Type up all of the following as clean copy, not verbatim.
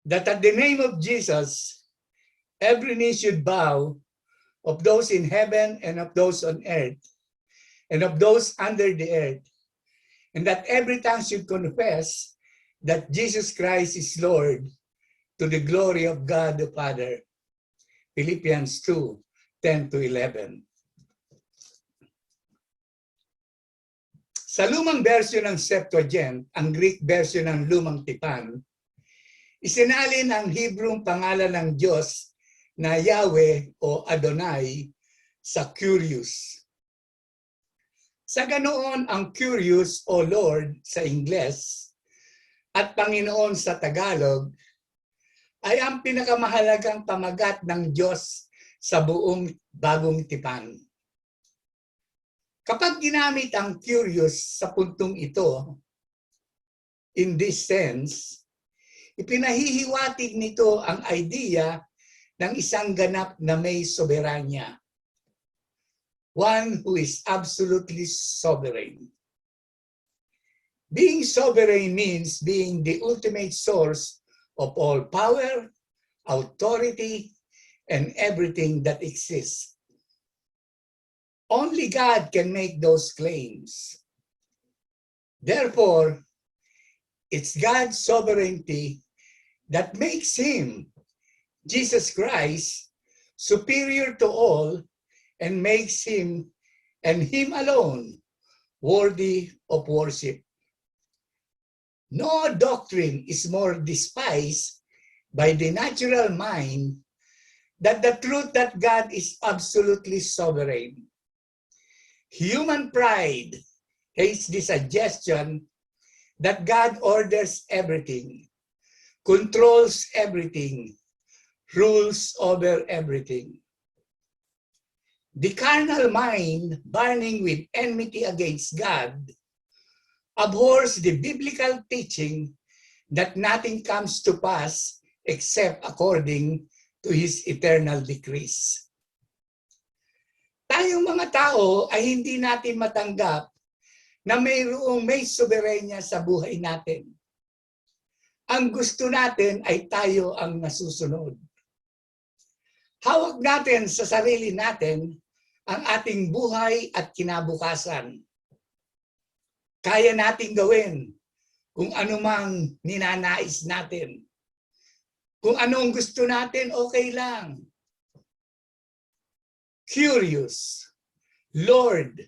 that at the name of Jesus, every knee should bow, of those in heaven and of those on earth, and of those under the earth, and that every tongue should confess that Jesus Christ is Lord, to the glory of God the Father. Philippians 2:10-11. Sa lumang version ng Septuagint, ang Greek version ng Lumang Tipan, isinalin ang Hebrewong pangalan ng Diyos na Yahweh o Adonai sa Kyrios. Sa ganoon, ang Kyrios o Lord sa Ingles at Panginoon sa Tagalog ay ang pinakamahalagang pamagat ng Diyos sa buong Bagong Tipan. Kapag ginamit ang Kyrios sa puntong ito, in this sense, ipinahihiwatig nito ang idea ng isang ganap na may soberanya. One who is absolutely sovereign. Being sovereign means being the ultimate source of all power, authority, and everything that exists. Only God can make those claims. Therefore, it's God's sovereignty that makes him, Jesus Christ, superior to all and makes him and him alone worthy of worship. No doctrine is more despised by the natural mind than the truth that God is absolutely sovereign. Human pride hates the suggestion that God orders everything, controls everything, rules over everything. The carnal mind, burning with enmity against God, abhors the biblical teaching that nothing comes to pass except according to his eternal decrees. Tayong mga tao ay hindi natin matanggap na mayroong may soberenya sa buhay natin. Ang gusto natin ay tayo ang nasusunod. Hawak natin sa sarili natin ang ating buhay at kinabukasan. Kaya nating gawin kung anumang ninanais natin. Kung anong gusto natin, okay lang. Curious, Lord,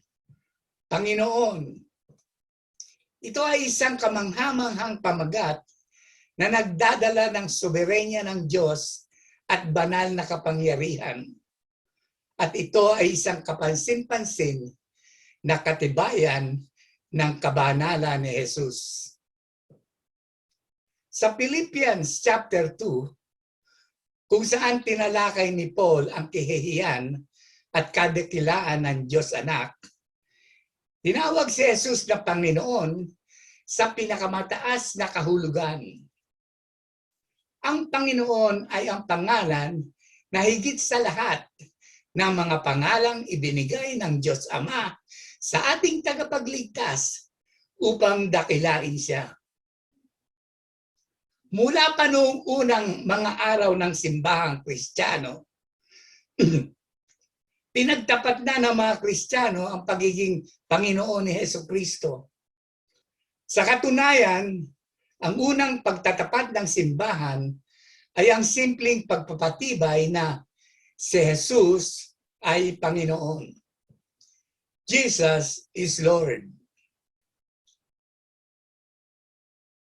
Panginoon. Ito ay isang kamanghamanghang pamagat na nagdadala ng soberenya ng Diyos at banal na kapangyarihan. At ito ay isang kapansin-pansin na katibayan ng kabanalan ni Jesus. Sa Philippians chapter 2, kung saan tinalakay ni Paul ang kahihiyan at kadakilaan ng Diyos Anak, tinawag si Jesus na Panginoon sa pinakamataas na kahulugan. Ang Panginoon ay ang pangalan na higit sa lahat ng mga pangalang ibinigay ng Diyos Ama sa ating tagapagligtas upang dakilain siya. Mula pa noong unang mga araw ng simbahang Kristiyano, pinagtapat na ng mga Kristiyano ang pagiging Panginoon ni Hesukristo. Sa katunayan, ang unang pagtatapat ng simbahan ay ang simpleng pagpapatibay na si Jesus ay Panginoon. Jesus is Lord.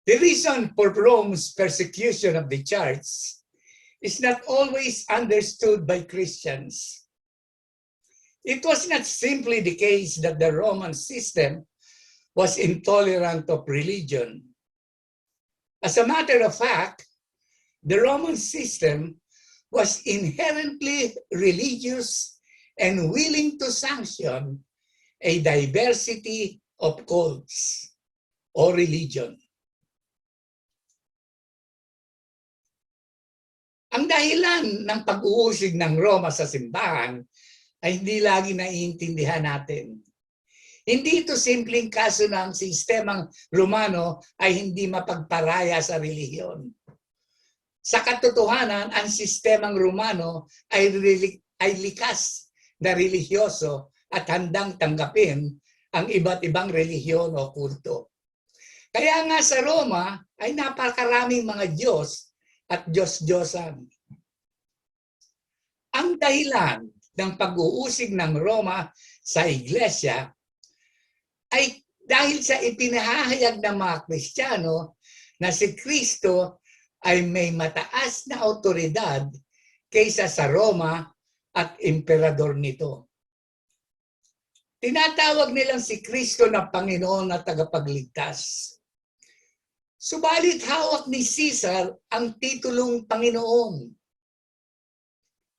The reason for Rome's persecution of the church is not always understood by Christians. It was not simply the case that the Roman system was intolerant of religion. As a matter of fact, the Roman system was inherently religious and willing to sanction a diversity of cults or religion. Ang dahilan ng pag-uusig ng Roma sa simbahan ay hindi lagi naiintindihan natin. Hindi ito simpleng kaso ng sistemang Romano ay hindi mapagparaya sa relihiyon. Sa katotohanan, ang sistemang Romano ay likas na relihiyoso at handang tanggapin ang iba't ibang relihiyon o kulto. Kaya nga sa Roma ay napakaraming mga Diyos at Diyos-Diyosan. Ang dahilan ng pag-uusig ng Roma sa Iglesia ay dahil sa ipinahahayag ng mga Kristiyano na si Kristo ay may mataas na awtoridad kaysa sa Roma at emperador nito. Tinatawag nilang si Kristo na Panginoon at tagapagligtas. Subalit hawak ni Caesar ang titulong Panginoon.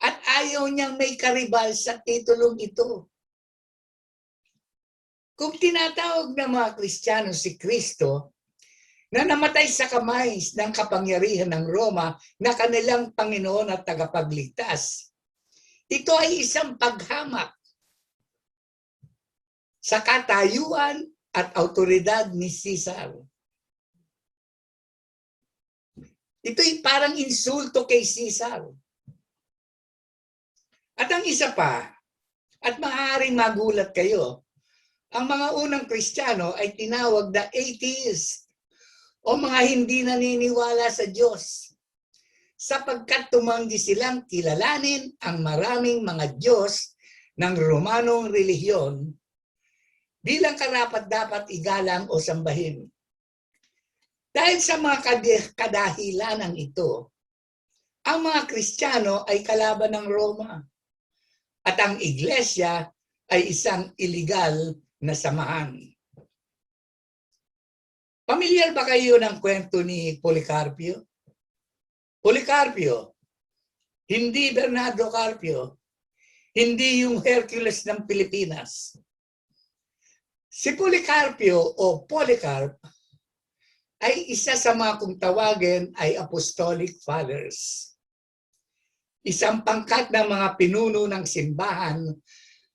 At ayaw niyang may karibal sa titulong ito. Kung tinatawag ng mga Kristiyano si Kristo na namatay sa kamay ng kapangyarihan ng Roma na kanilang Panginoon at tagapagligtas, ito ay isang paghamak sa katayuan at autoridad ni Caesar. Ito'y parang insulto kay Caesar. At ang isa pa, at maaaring magulat kayo, ang mga unang Kristiyano ay tinawag na atheist o mga hindi naniniwala sa Diyos, sapagkat tumanggi silang kilalanin ang maraming mga Diyos ng Romanong relihiyon bilang karapat-dapat igalang o sambahin. Dahil sa mga kadahilanan ito, ang mga Kristiyano ay kalaban ng Roma at ang Iglesia ay isang iligal na samahan. Pamilyar ba kayo ng kwento ni Policarpio? Policarpio, hindi Bernardo Carpio, hindi yung Hercules ng Pilipinas. Si Policarpio o Polycarp ay isa sa mga kung tawagin ay Apostolic Fathers. Isang pangkat ng mga pinuno ng simbahan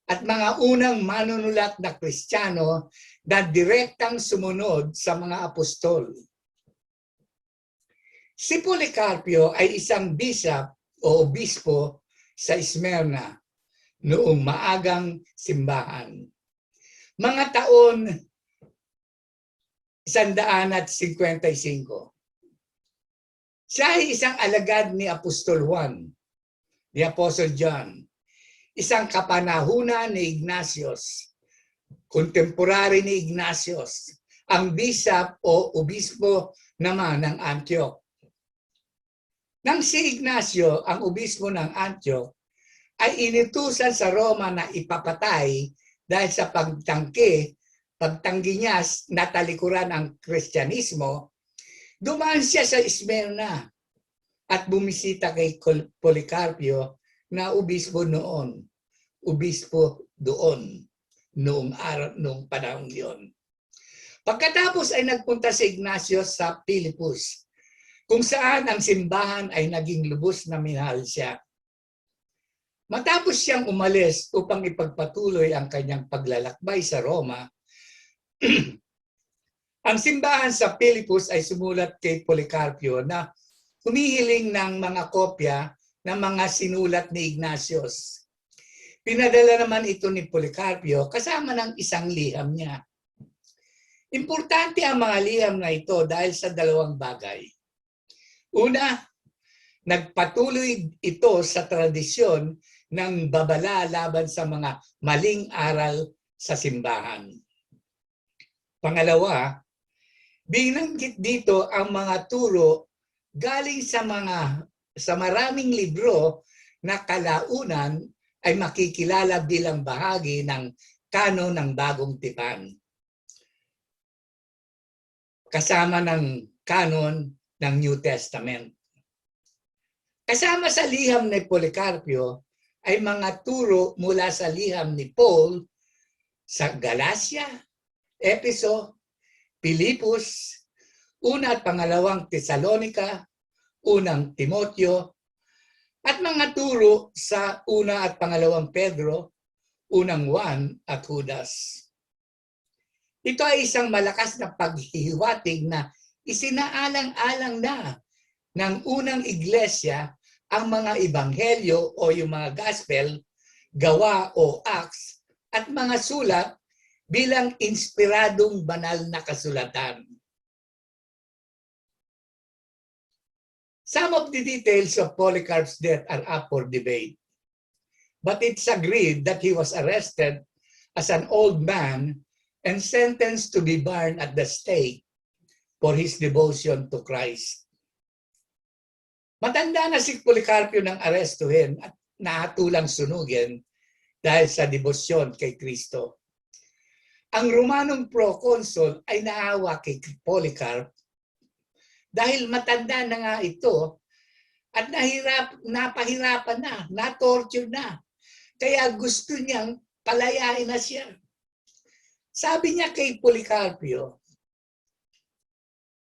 at mga unang manunulat na Kristiyano na direktang sumunod sa mga apostol. Si Policarpio ay isang bishop o obispo sa Smyrna noong maagang simbahan. Mga taon 155. Siya ay isang alagad ni Apostol Juan, ni Apostle John, isang kapanahunan ni Ignatius, contemporary ni Ignatius, ang bishop o obispo naman ng Antioch. Nang si Ignacio, ang obispo ng Antioch, ay inutusan sa Roma na ipapatay dahil sa pagtanggi niya na talikuran ang Kristyanismo, dumaan siya sa Smyrna at bumisita kay Policarpio na obispo noon. Obispo doon noong panahon yon. Pagkatapos ay nagpunta si Ignacio sa Philippus, kung saan ang simbahan ay naging lubos na minahal siya. Matapos siyang umalis upang ipagpatuloy ang kanyang paglalakbay sa Roma, ang simbahan sa Philippus ay sumulat kay Policarpio na humihiling ng mga kopya ng mga sinulat ni Ignatius. Pinadala naman ito ni Policarpio kasama ng isang liham niya. Importante ang mga liham na ito dahil sa dalawang bagay. Una, nagpatuloy ito sa tradisyon ng babala laban sa mga maling aral sa simbahan. Pangalawa, binanggit dito ang mga turo galing sa maraming libro na kalaunan ay makikilala bilang bahagi ng kanon ng Bagong Tipan. Kasama ng kanon ng New Testament. Kasama sa liham ni Policarpio ay mga turo mula sa liham ni Paul sa Galacia, Efeso, Pilipos, una at pangalawang Tesalonica, unang Timoteo, at mga turo sa una at pangalawang Pedro, unang Juan at Judas. Ito ay isang malakas na paghihiwatig na isinaalang-alang na ng unang iglesia ang mga ebanghelyo o yung mga gospel, gawa o acts, at mga sulat bilang inspiradong banal na kasulatan. Some of the details of Polycarp's death are up for debate, but it's agreed that he was arrested as an old man and sentenced to be burned at the stake for his devotion to Christ. Matanda na si Policarpio nang arestuhin at nahatulang sunugin dahil sa debosyon kay Kristo. Ang Romanong proconsul ay naawa kay Polycarp dahil matanda na nga ito at napahirapan na, na-torture na. Kaya gusto niyang palayain na siya. Sabi niya kay Policarpio,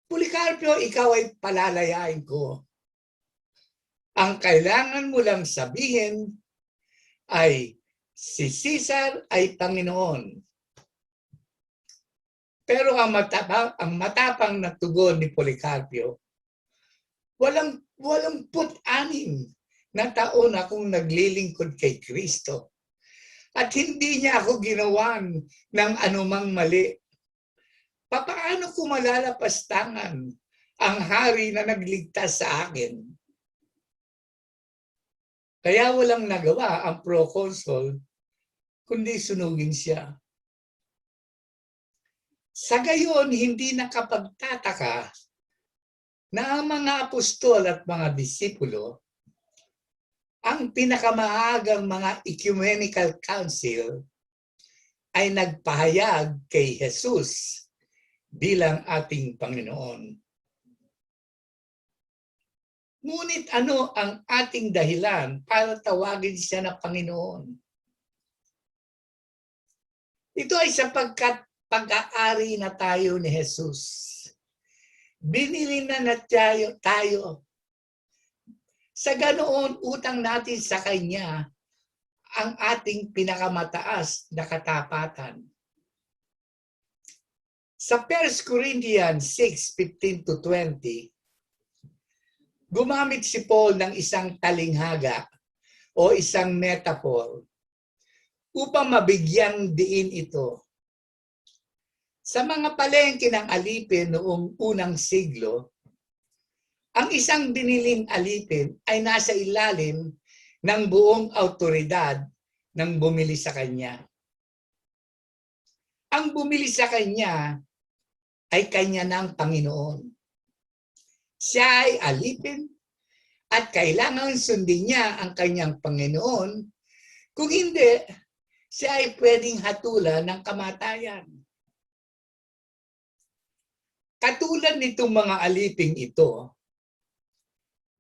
Policarpio, ikaw ay palalayain ko. Ang kailangan mo lang sabihin ay si Caesar ay Panginoon. Pero ang matapang na tugon ni Policarpio, walang 6 na taon akong naglilingkod kay Kristo. At hindi niya ako ginawan ng anumang mali. Paano ko malalapastangan ang hari na nagligtas sa akin? Kaya walang nagawa ang proconsul kundi sunugin siya. Sa gayon, hindi nakapagtataka na ang mga apostol at mga disipulo, ang pinakamaagang mga ecumenical council ay nagpahayag kay Jesus bilang ating Panginoon. Ngunit ano ang ating dahilan para tawagin siya na Panginoon? Ito ay sapagkat pag-aari na tayo ni Jesus. Binili na tayo. Sa ganoon, utang natin sa Kanya ang ating pinakamataas na katapatan. Sa 1 Corinthians 6:15-20, gumamit si Paul ng isang talinghaga o isang metaphor upang mabigyang diin ito. Sa mga palengke ng alipin noong unang siglo, ang isang biniling alipin ay nasa ilalim ng buong awtoridad ng bumili sa kanya. Ang bumili sa kanya ay kanya ng Panginoon. Siya ay alipin at kailangan sundin niya ang kanyang Panginoon. Kung hindi, siya ay pwedeng hatulan ng kamatayan. Katulad nitong mga aliping ito,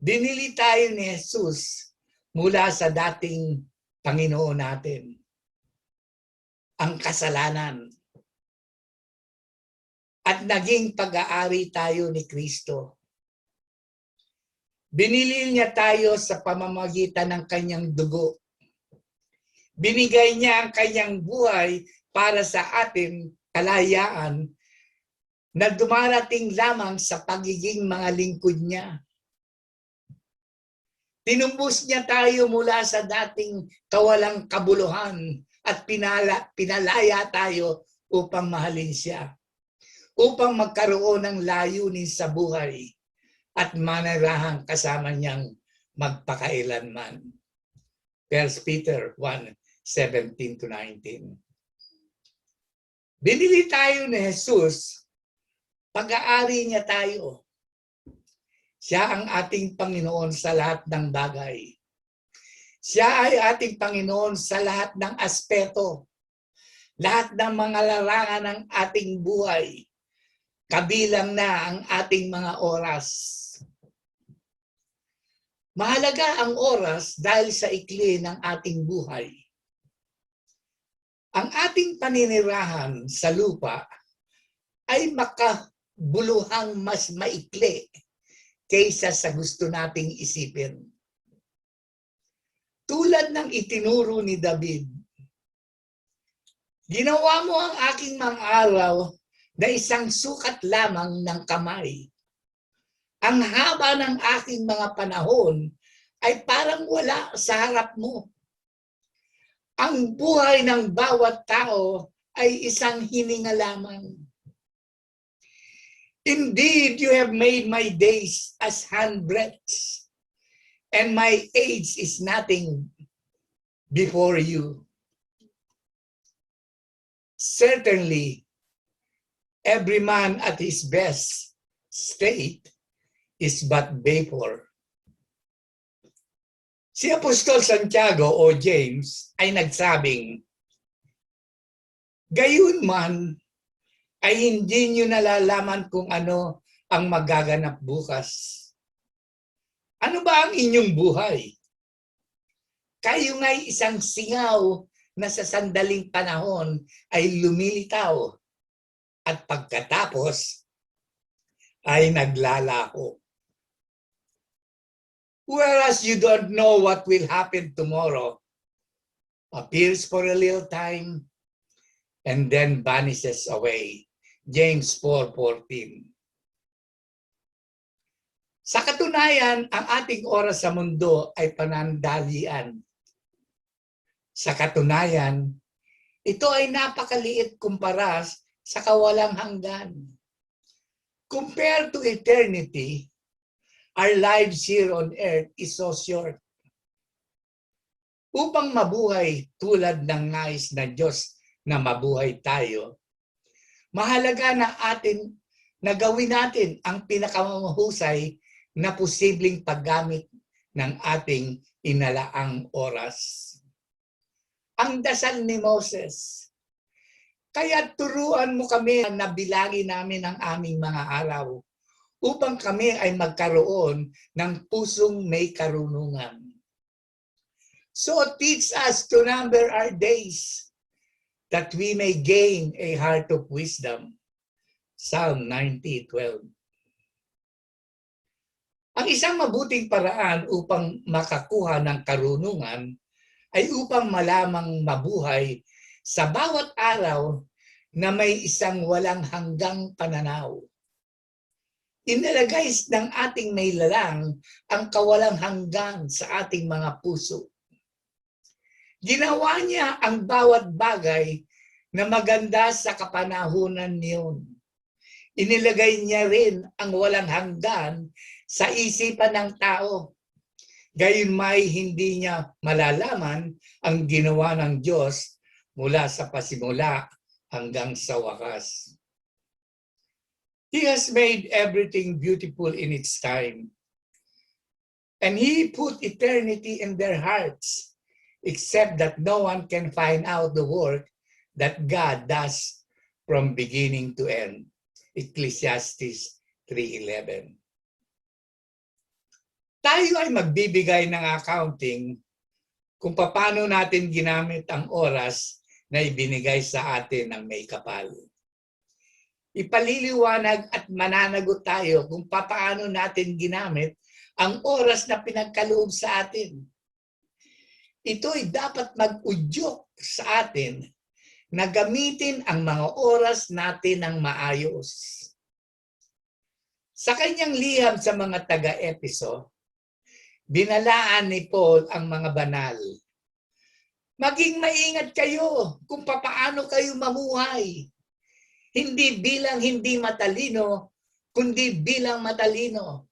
binili tayo ni Jesus mula sa dating Panginoon natin. Ang kasalanan. At naging pag-aari tayo ni Kristo. Binili niya tayo sa pamamagitan ng kanyang dugo. Binigay niya ang kanyang buhay para sa ating kalayaan na dumarating lamang sa pagiging mga lingkod niya. Tinumbos niya tayo mula sa dating kawalang kabuluhan at pinalaya tayo upang mahalin siya. Upang magkaroon ng layunin sa buhay at manirahang kasama niyang magpakailanman. 1 Peter 1:17-19. Binili tayo ni Jesus, pag-aari niya tayo. Siya ang ating Panginoon sa lahat ng bagay. Siya ay ating Panginoon sa lahat ng aspeto. Lahat ng mga larangan ng ating buhay. Kabilang na ang ating mga oras. Mahalaga ang oras dahil sa ikli ng ating buhay. Ang ating paninirahan sa lupa ay makabuluhang mas maikli kaysa sa gusto nating isipin. Tulad ng itinuro ni David, ginawa mo ang aking mga araw na isang sukat lamang ng kamay. Ang haba ng aking mga panahon ay parang wala sa harap mo. Ang buhay ng bawat tao ay isang hininga lamang. Indeed, you have made my days as handbreadths, and my age is nothing before you. Certainly, every man at his best state is but vapor. Si Apostol Santiago o James ay nagsabing, gayunman ay hindi nyo nalalaman kung ano ang magaganap bukas. Ano ba ang inyong buhay? Kayo nga'y isang singaw na sa sandaling panahon ay lumilitaw at pagkatapos ay naglalako. Whereas you don't know what will happen tomorrow, appears for a little time, and then vanishes away. James 4:14. Sa katunayan, ang ating oras sa mundo ay panandalian. Sa katunayan, ito ay napakaliit kumpara sa kawalang hanggan. Compared to eternity, our lives here on earth is so short. Upang mabuhay tulad ng nais na Diyos na mabuhay tayo, mahalaga na gawin natin ang pinakamahusay na posibleng paggamit ng ating inalaang oras. Ang dasal ni Moses, kaya turuan mo kami na bilangin namin ang aming mga araw upang kami ay magkaroon ng pusong may karunungan. So teach us to number our days that we may gain a heart of wisdom. Psalm 90:12. Ang isang mabuting paraan upang makakuha ng karunungan ay upang malamang mabuhay sa bawat araw na may isang walang hanggang pananaw. Inilagay ng ating may lalang ang kawalang hanggan sa ating mga puso. Ginawa niya ang bawat bagay na maganda sa kapanahunan niyon. Inilagay niya rin ang walang hanggan sa isipan ng tao. Gayunmay hindi niya malalaman ang ginawa ng Diyos mula sa pasimula hanggang sa wakas. He has made everything beautiful in its time. And He put eternity in their hearts, except that no one can find out the work that God does from beginning to end. Ecclesiastes 3:11. Tayo ay magbibigay ng accounting kung paano natin ginamit ang oras na ibinigay sa atin ng may kapal. Ipaliliwanag at mananagot tayo kung paano natin ginamit ang oras na pinagkaloob sa atin. Ito'y dapat mag-udyok sa atin na gamitin ang mga oras natin ng maayos. Sa kanyang liham sa mga taga-Epeso, binalaan ni Paul ang mga banal. Maging maingat kayo kung paano kayo mamuhay. Hindi bilang hindi matalino, kundi bilang matalino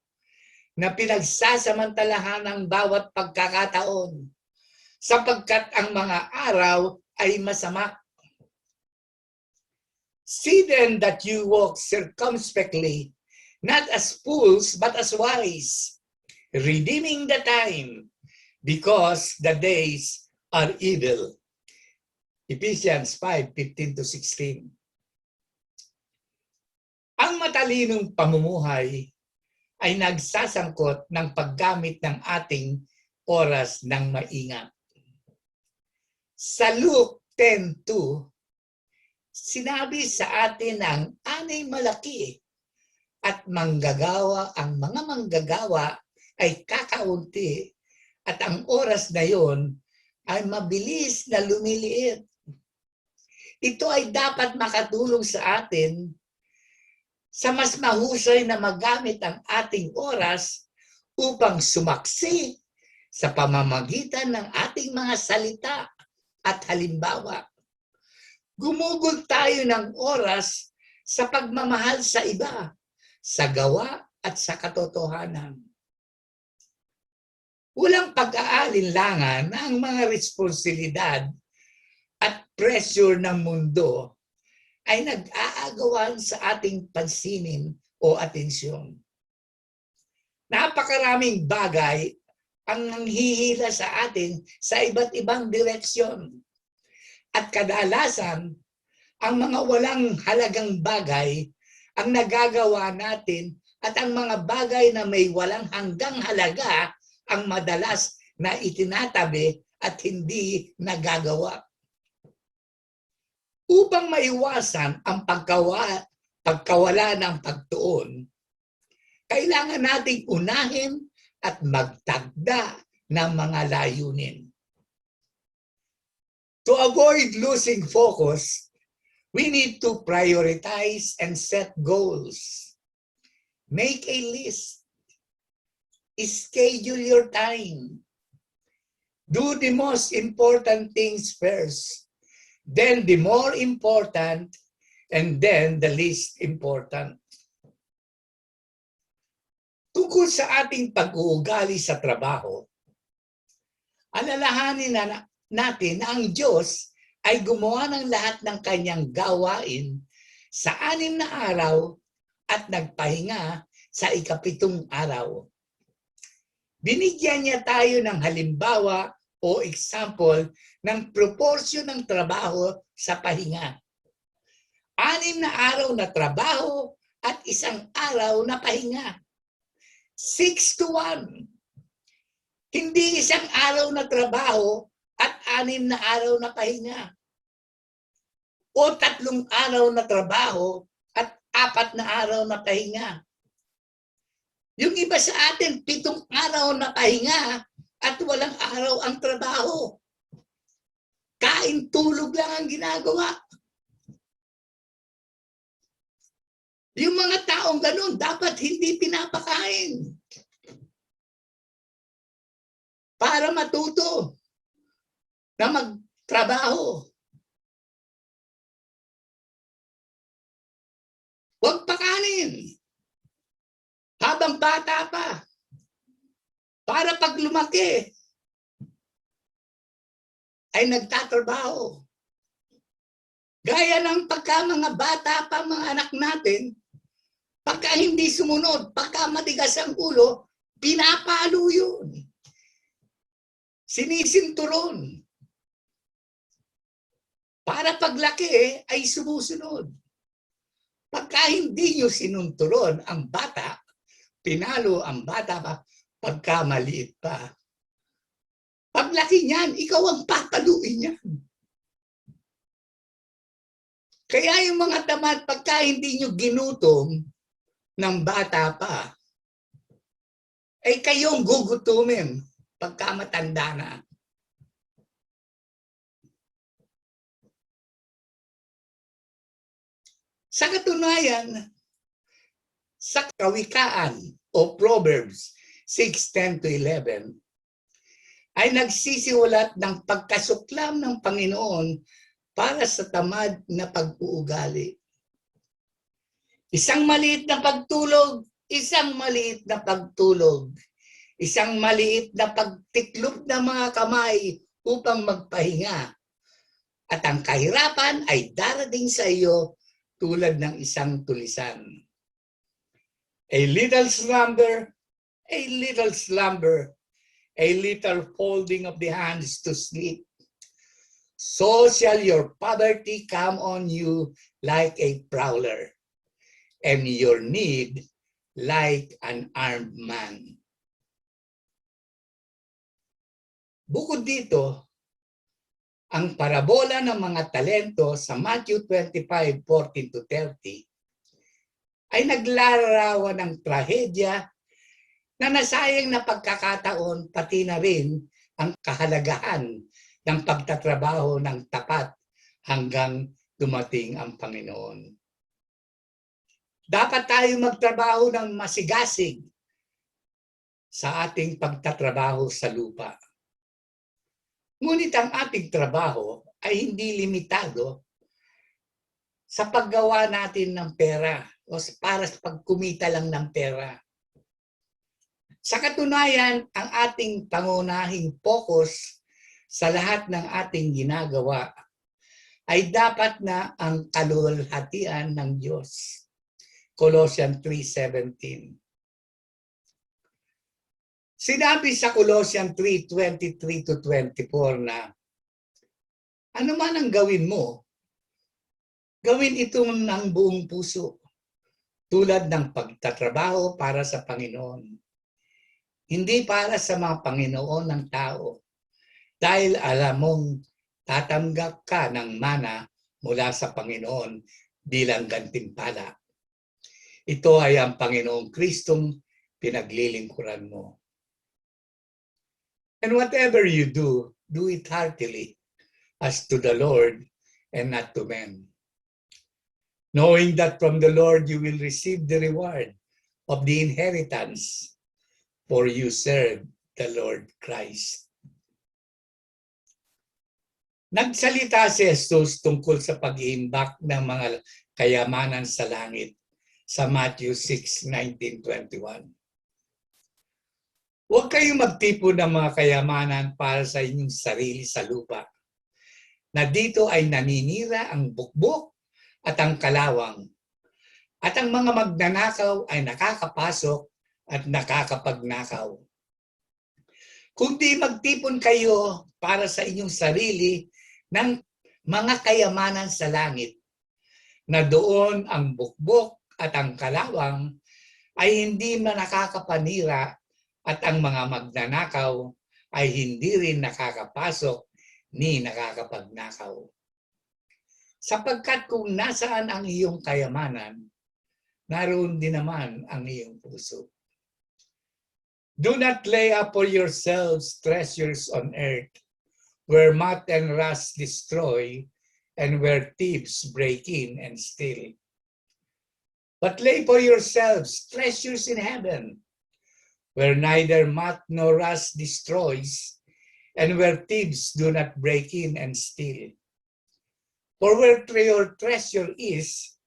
na pinagsasamantalahan ng bawat pagkakataon sapagkat ang mga araw ay masama. See then that you walk circumspectly, not as fools but as wise, redeeming the time because the days are evil. Ephesians 5:15-16. Ang matalinong pamumuhay ay nagsasangkot ng paggamit ng ating oras ng maingat. Sa Luke 10:2, sinabi sa atin ang anay malaki at manggagawa, ang mga manggagawa ay kakaunti at ang oras na yon ay mabilis na lumiliit. Ito ay dapat makatulong sa atin sa mas mahusay na magamit ang ating oras upang sumaksi sa pamamagitan ng ating mga salita at halimbawa. Gumugol tayo ng oras sa pagmamahal sa iba, sa gawa at sa katotohanan. Walang pag-aalinlangan na ang mga responsibilidad at pressure ng mundo ay nag-aagawan sa ating pansinin o atensyon. Napakaraming bagay ang nanghihila sa atin sa iba't ibang direksyon. At kadalasan, ang mga walang halagang bagay ang nagagawa natin at ang mga bagay na may walang hanggang halaga ang madalas na itinatabi at hindi nagagawa. Upang maiwasan ang pagkawala ng pagtuon, kailangan nating unahin at magtagda ng mga layunin. To avoid losing focus, we need to prioritize and set goals. Make a list. Schedule your time. Do the most important things first, then the more important, and then the least important. Tungkol sa ating pag-uugali sa trabaho, alalahanin natin na ang Diyos ay gumawa ng lahat ng kanyang gawain sa 6 na araw at nagpahinga sa ika-7 araw. Binigyan niya tayo ng halimbawa o example ng proportion ng trabaho sa pahinga. 6 na araw na trabaho at 1 araw na pahinga. 6-1. Hindi 1 araw na trabaho at 6 na araw na pahinga. O 3 araw na trabaho at 4 na araw na pahinga. Yung iba sa atin, 7 araw na pahinga at walang araw ang trabaho. Kain, tulog lang ang ginagawa. Yung mga taong ganun, dapat hindi pinapakain. Para matuto na magtrabaho. Huwag pakanin. Habang bata pa. Para pag lumaki, ay nagtatrabaho. Gaya ng pagka mga bata pa, mga anak natin, pagka hindi sumunod, pagka matigas ang ulo, pinapalo yun. Sinisinturon. Para paglaki ay sumusunod. Pagka hindi nyo sinunturon ang bata, pinalo ang bata pa, pagka maliit pa. Paglaki niyan, ikaw ang papaluin niyan. Kaya yung mga tamad, pagka hindi nyo ginutom ng bata pa, ay kayong gugutumin pagka matanda na. Sa katunayan, sa Kawikaan o Proverbs 6:10-11, ay nagsisiwalat ng pagkasuklam ng Panginoon para sa tamad na pag-uugali. Isang maliit na pagtulog, isang maliit na pagtulog, isang maliit na pagtiklop ng mga kamay upang magpahinga. At ang kahirapan ay darating sa iyo tulad ng isang tulisan. A little slumber, a little slumber, a little folding of the hands to sleep. So shall your poverty come on you like a prowler, and your need like an armed man. Bukod dito, ang parabola ng mga talento sa Matthew 25:14-30 ay naglalarawan ng trahedya na nasayang na pagkakataon pati na rin ang kahalagahan ng pagtatrabaho ng tapat hanggang dumating ang Panginoon. Dapat tayo magtrabaho ng masigasig sa ating pagtatrabaho sa lupa. Ngunit ang ating trabaho ay hindi limitado sa paggawa natin ng pera o para sa pagkumita lang ng pera. Sa katunayan, ang ating pangunahing focus sa lahat ng ating ginagawa ay dapat na ang kalulhatian ng Diyos. Colossians 3:17. Sinabi sa Colossians 3:23-24 na ano man ang gawin mo, gawin ito ng buong puso, tulad ng pagtatrabaho para sa Panginoon. Hindi para sa mga Panginoon ng tao, dahil alam mong tatanggap ka ng mana mula sa Panginoon bilang gantimpala. Ito ay ang Panginoong Kristong pinaglilingkuran mo. And whatever you do, do it heartily, as to the Lord and not to men. Knowing that from the Lord you will receive the reward of the inheritance, for you serve the Lord Christ. Nagsalita si Jesus tungkol sa pag-iimbak ng mga kayamanan sa langit sa Matthew 6:19-21. Huwag kayong magtipon ng mga kayamanan para sa inyong sarili sa lupa, na dito ay naninira ang bukbok at ang kalawang, at ang mga magnanakaw ay nakakapasok at nakakapagnakaw. Kundi magtipon kayo para sa inyong sarili ng mga kayamanan sa langit, na doon ang bukbok at ang kalawang ay hindi nakakapanira at ang mga magnanakaw ay hindi rin nakakapasok ni nakakapagnakaw. Sapagkat kung nasaan ang iyong kayamanan, naroon din naman ang iyong puso. Do not lay up for yourselves treasures on earth, where moth and rust destroy, and where thieves break in and steal. But lay for yourselves treasures in heaven, where neither moth nor rust destroys, and where thieves do not break in and steal. For where your treasure is,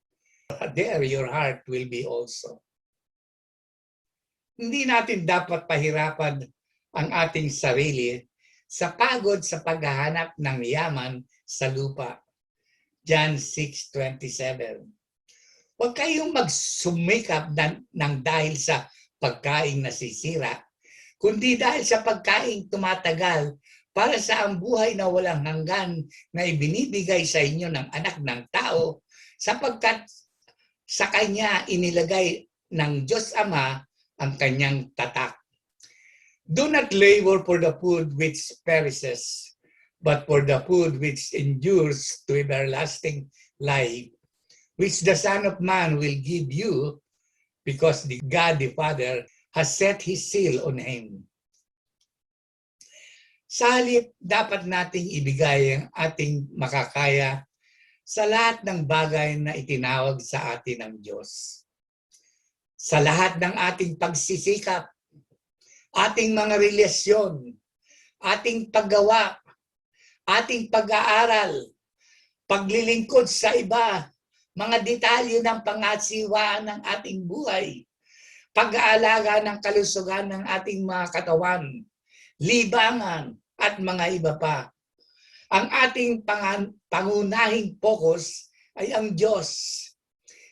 there your heart will be also. Hindi natin dapat pahirapan ang ating sarili sa pagod sa paghahanap ng yaman sa lupa. John 6:27. Huwag kayong magsumikap ng dahil sa pagkaing nasisira, kundi dahil sa pagkaing tumatagal para sa ang buhay na walang hanggan na ibinibigay sa inyo ng anak ng tao, sapagkat sa kanya inilagay ng Diyos Ama ang kanyang tatak. Do not labor for the food which perishes, but for the food which endures to everlasting life, which the Son of Man will give you, because God the Father has set His seal on Him. Sa halip, dapat nating ibigay ang ating makakaya sa lahat ng bagay na itinawag sa atin ng Diyos. Sa lahat ng ating pagsisikap, ating mga relasyon, ating paggawa, ating pag-aaral, paglilingkod sa iba, mga detalye ng pangasiwaan ng ating buhay, pag-aalaga ng kalusugan ng ating mga katawan, libangan, at mga iba pa. Ang ating pangunahing focus ay ang Diyos.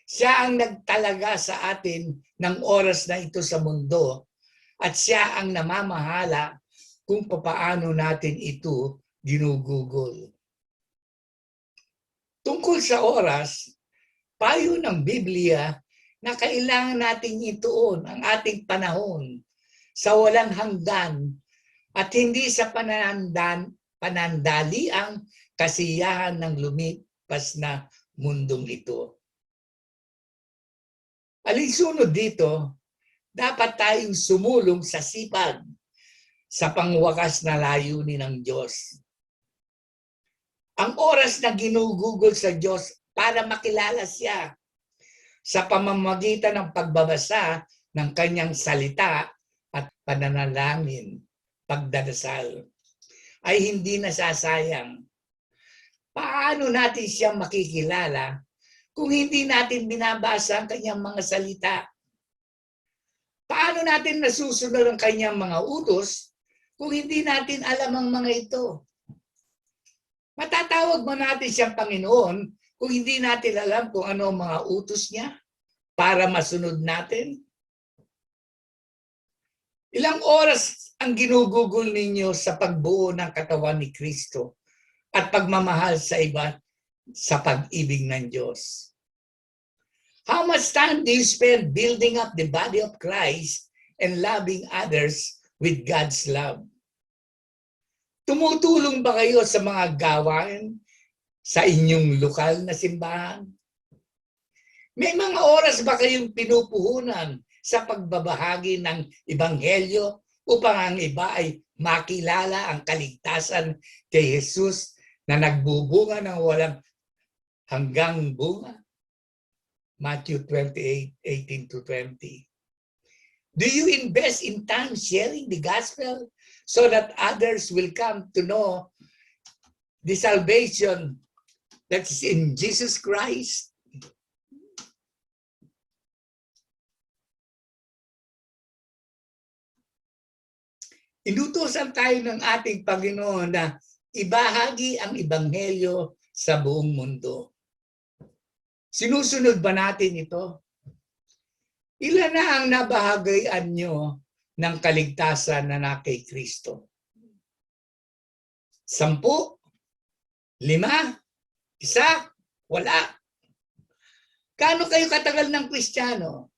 Siya ang nagtalaga sa atin ng oras na ito sa mundo, at siya ang namamahala kung papaano natin ito ginugugol. Tungkol sa oras, payo ng Biblia na kailangan nating ituon ang ating panahon sa walang hanggan at hindi sa panandaliang kasiyahan ng lumipas na mundong ito. Alinsunod dito, dapat tayong sumulong sa sipag sa pangwakas na layunin ng Diyos. Ang oras na ginugugol sa Diyos para makilala siya, sa pamamagitan ng pagbabasa ng kanyang salita at pananalangin, pagdadasal, ay hindi nasasayang. Paano natin siya makikilala kung hindi natin binabasa ang kanyang mga salita? Paano natin nasusunod ang kanyang mga utos kung hindi natin alam ang mga ito? Matatawag mo natin siyang Panginoon kung hindi natin alam kung ano ang mga utos niya para masunod natin? Ilang oras ang ginugugol ninyo sa pagbuo ng katawan ni Kristo at pagmamahal sa iba sa pag-ibig ng Diyos? How much time do you spend building up the body of Christ and loving others with God's love? Tumutulong ba kayo sa mga gawain sa inyong lokal na simbahan? May mga oras ba kayong pinupuhunan sa pagbabahagi ng Ebanghelyo upang ang iba ay makilala ang kaligtasan kay Jesus na nagbubunga ng walang hanggang bunga? Matthew 28:18-20. Do you invest in time sharing the gospel so that others will come to know the salvation that's in Jesus Christ? Inutusan tayo ng ating Panginoon na ibahagi ang Ebanghelyo sa buong mundo. Sinusunod ba natin ito? Ilan na ang nabahagyan nyo ng kaligtasan na kay Kristo? 10? 5? 1? Wala. Gaano kayo katagal ng Kristiyano?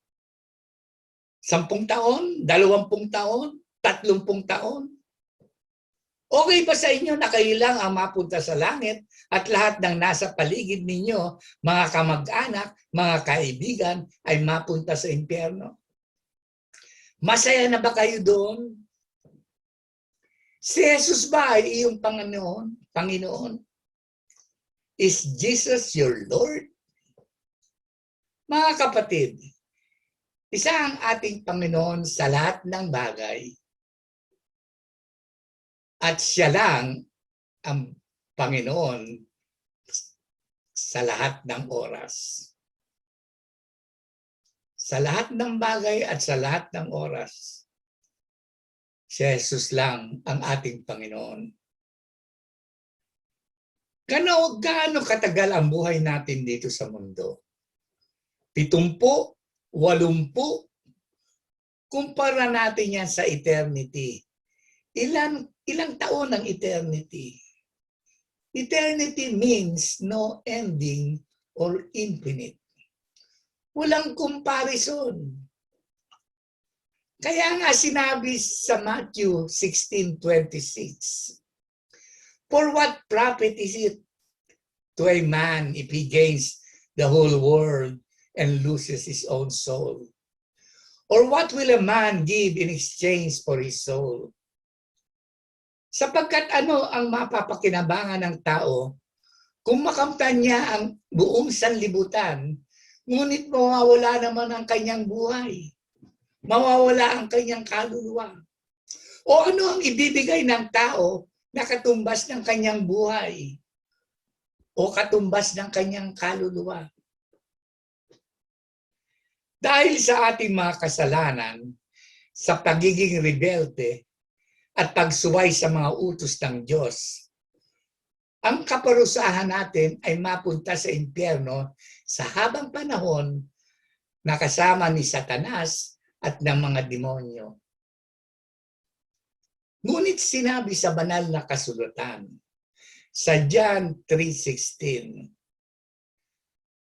10 taon? 20 taon? 30 taon? Okay ba sa inyo na kayo lang ang mapunta sa langit at lahat ng nasa paligid ninyo, mga kamag-anak, mga kaibigan, ay mapunta sa impyerno? Masaya na ba kayo doon? Si Jesus ba ay iyong Panginoon? Is Jesus your Lord? Mga kapatid, isa ang ating Panginoon sa lahat ng bagay. At siya lang ang Panginoon sa lahat ng oras. Sa lahat ng bagay at sa lahat ng oras, si Jesus lang ang ating Panginoon. Gaano katagal ang buhay natin dito sa mundo? 70? 80? Kumpara natin yan sa eternity. Ilang taon ang eternity? Eternity means no ending or infinite. Walang comparison. Kaya nga sinabi sa Matthew 16:26, for what profit is it to a man if he gains the whole world and loses his own soul? Or what will a man give in exchange for his soul? Sapagkat ano ang mapapakinabangan ng tao kung makamtan niya ang buong sanlibutan, ngunit mawawala naman ang kanyang buhay, mawawala ang kanyang kaluluwa? O ano ang ibibigay ng tao na katumbas ng kanyang buhay o katumbas ng kanyang kaluluwa? Dahil sa ating mga kasalanan, sa pagiging rebelde, at pagsuway sa mga utos ng Diyos, ang kaparusahan natin ay mapunta sa impyerno sa habang panahon na kasama ni Satanas at ng mga demonyo. Ngunit sinabi sa banal na kasulatan, sa John 3:16,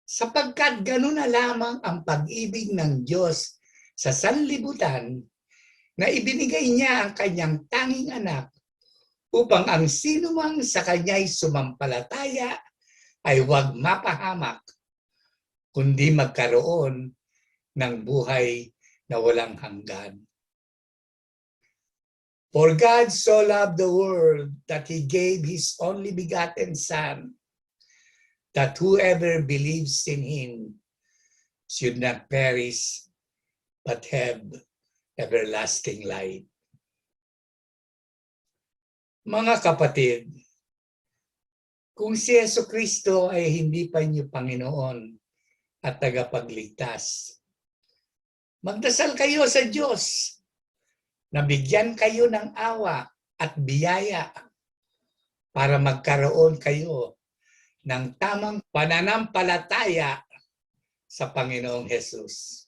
sapagkat gano'n na lamang ang pag-ibig ng Diyos sa sanlibutan na ibinigay niya ang kanyang tanging anak upang ang sinumang sa kanya'y sumampalataya ay huwag mapahamak, kundi magkaroon ng buhay na walang hanggan. For God so loved the world that He gave His only begotten Son, that whoever believes in Him should not perish, but have everlasting life. Mga kapatid, kung si Jesucristo ay hindi pa niyo Panginoon at tagapagligtas, magdasal kayo sa Diyos na bigyan kayo ng awa at biyaya para magkaroon kayo ng tamang pananampalataya sa Panginoong Hesus.